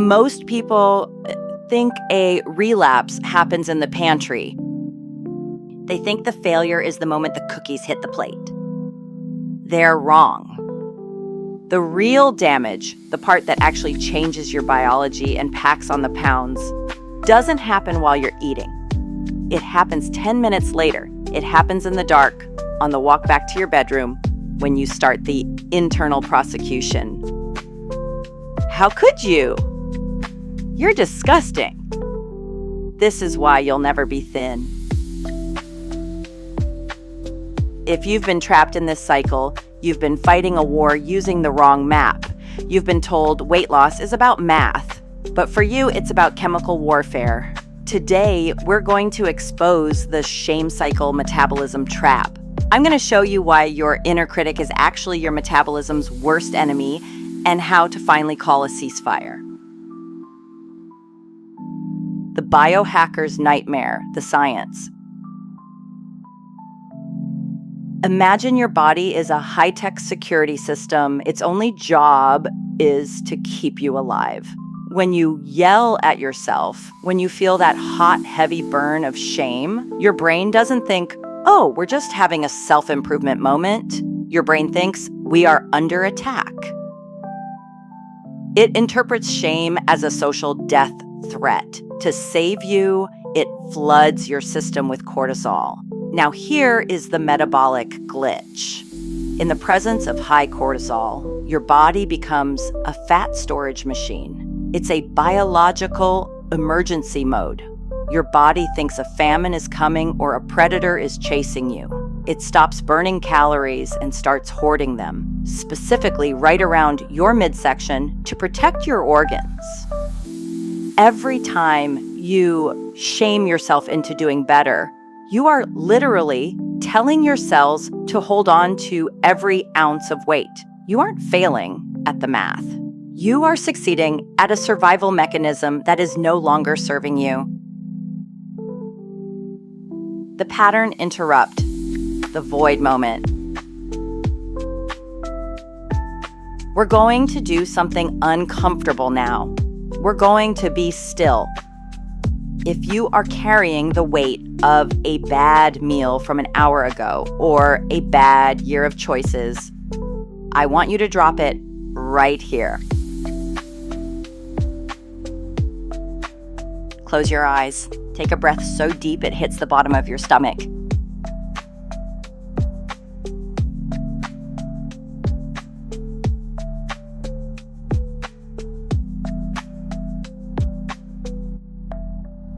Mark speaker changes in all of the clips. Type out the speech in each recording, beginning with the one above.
Speaker 1: most people think a relapse happens in the pantry. They think the failure is the moment the cookies hit the plate. They're wrong. The real damage, the part that actually changes your biology and packs on the pounds, doesn't happen while you're eating. It happens 10 minutes later. It happens in the dark, on the walk back to your bedroom, when you start the internal prosecution. How could you? You're disgusting. This is why you'll never be thin. If you've been trapped in this cycle, you've been fighting a war using the wrong map. You've been told weight loss is about math, but for you, it's about chemical warfare. Today, we're going to expose the shame cycle metabolism trap. I'm going to show you why your inner critic is actually your metabolism's worst enemy and how to finally call a ceasefire. The biohacker's nightmare, the science. Imagine your body is a high-tech security system. Its only job is to keep you alive. When you yell at yourself, when you feel that hot, heavy burn of shame, your brain doesn't think, oh, we're just having a self-improvement moment. Your brain thinks, we are under attack. It interprets shame as a social death threat. To save you, it floods your system with cortisol. Now here is the metabolic glitch. In the presence of high cortisol, your body becomes a fat storage machine. It's a biological emergency mode. Your body thinks a famine is coming or a predator is chasing you. It stops burning calories and starts hoarding them, specifically right around your midsection to protect your organs. Every time you shame yourself into doing better, you are literally telling your cells to hold on to every ounce of weight. You aren't failing at the math. You are succeeding at a survival mechanism that is no longer serving you. The pattern interrupt, the void moment. We're going to do something uncomfortable now. We're going to be still. If you are carrying the weight of a bad meal from an hour ago or a bad year of choices, I want you to drop it right here. Close your eyes. Take a breath so deep it hits the bottom of your stomach.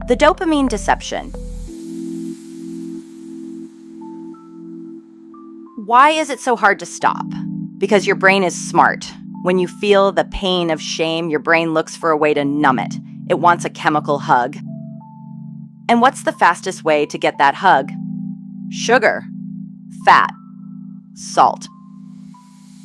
Speaker 1: The dopamine deception. Why is it so hard to stop? Because your brain is smart. When you feel the pain of shame, your brain looks for a way to numb it. It wants a chemical hug. And what's the fastest way to get that hug? Sugar, fat, salt.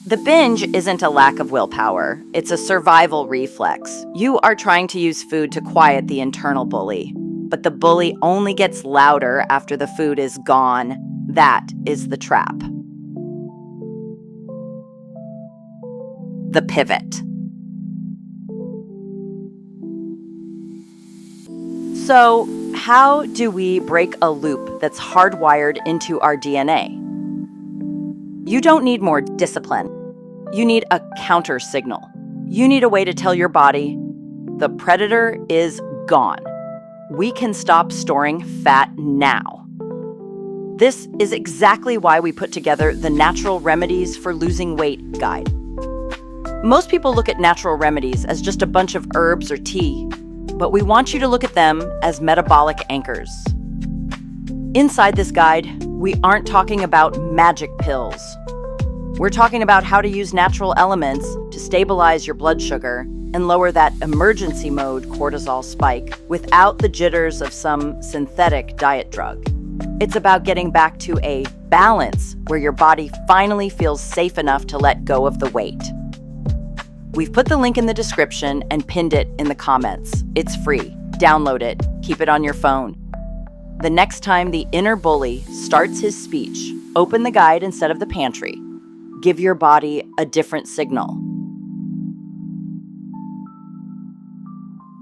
Speaker 1: The binge isn't a lack of willpower. It's a survival reflex. You are trying to use food to quiet the internal bully. But the bully only gets louder after the food is gone. That is the trap. The pivot. So, how do we break a loop that's hardwired into our DNA? You don't need more discipline. You need a counter signal. You need a way to tell your body, the predator is gone. We can stop storing fat now. This is exactly why we put together the Natural Remedies for Losing Weight guide. Most people look at natural remedies as just a bunch of herbs or tea, but we want you to look at them as metabolic anchors. Inside this guide, we aren't talking about magic pills. We're talking about how to use natural elements to stabilize your blood sugar and lower that emergency mode cortisol spike without the jitters of some synthetic diet drug. It's about getting back to a balance where your body finally feels safe enough to let go of the weight. We've put the link in the description and pinned it in the comments. It's free. Download it. Keep it on your phone. The next time the inner bully starts his speech, open the guide instead of the pantry. Give your body a different signal.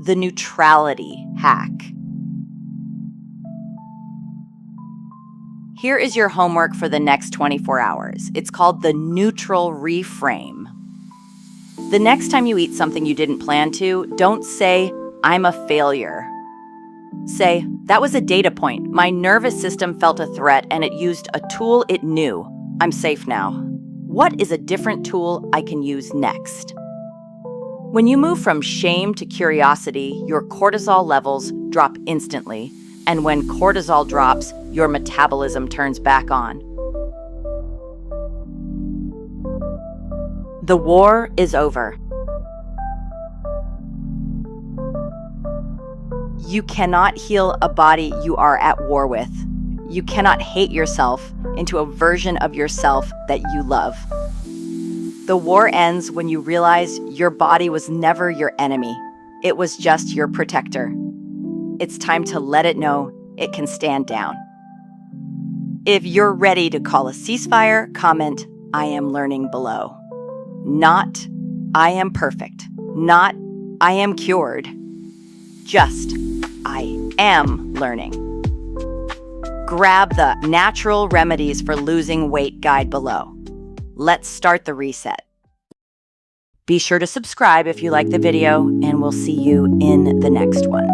Speaker 1: the Neutrality Hack. Here is your homework for the next 24 hours. It's called the neutral reframe. The next time you eat something you didn't plan to, don't say, "I'm a failure." Say, "That was a data point. My nervous system felt a threat and it used a tool it knew. I'm safe now. What is a different tool I can use next?" When you move from shame to curiosity, your cortisol levels drop instantly. And when cortisol drops, your metabolism turns back on. The war is over. You cannot heal a body you are at war with. You cannot hate yourself into a version of yourself that you love. The war ends when you realize your body was never your enemy. It was just your protector. It's time to let it know it can stand down. If you're ready to call a ceasefire, comment, "I am learning" below. Not, "I am perfect." Not, "I am cured." Just, "I am learning." Grab the Natural Remedies for Losing Weight guide below. Let's start the reset. Be sure to subscribe if you like the video, and we'll see you in the next one.